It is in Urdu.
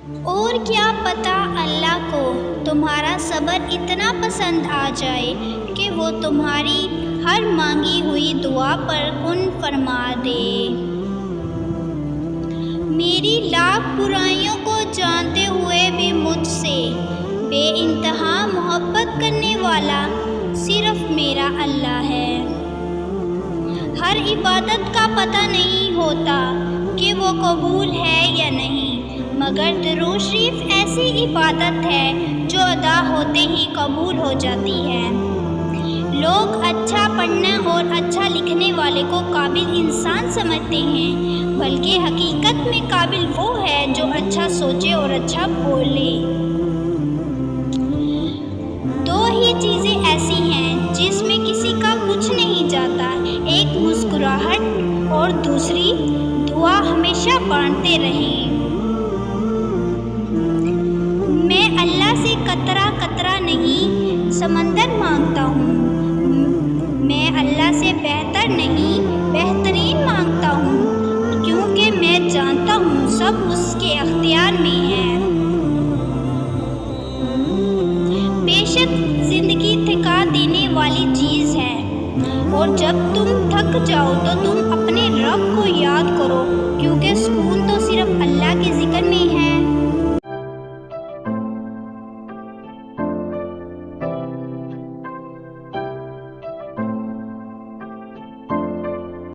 اور کیا پتہ اللہ کو تمہارا صبر اتنا پسند آ جائے کہ وہ تمہاری ہر مانگی ہوئی دعا پر کن فرما دے۔ میری لاکھ برائیوں کو جانتے ہوئے بھی مجھ سے بے انتہا محبت کرنے والا صرف میرا اللہ ہے۔ ہر عبادت کا پتہ نہیں ہوتا کہ وہ قبول ہے یا نہیں، مگر درود شریف ایسی عبادت ہے جو ادا ہوتے ہی قبول ہو جاتی ہے۔ لوگ اچھا پڑھنے اور اچھا لکھنے والے کو قابل انسان سمجھتے ہیں، بلکہ حقیقت میں قابل وہ ہے جو اچھا سوچے اور اچھا بولے۔ دو ہی چیزیں ایسی ہیں جس میں کسی کا کچھ نہیں جاتا، ایک مسکراہٹ اور دوسری دعا ہمیشہ بانٹتے رہیں۔ میں اللہ سے قطرہ قطرہ نہیں سمندر مانگتا ہوں، میں اللہ سے بہتر نہیں بہترین مانگتا ہوں، کیونکہ میں جانتا ہوں سب اس کے اختیار میں ہے۔ بے شک زندگی تھکا دینے والی چیز ہے، اور جب تم تھک جاؤ تو تم اپنے رب کو یاد کرو، کیونکہ سکون تو صرف اللہ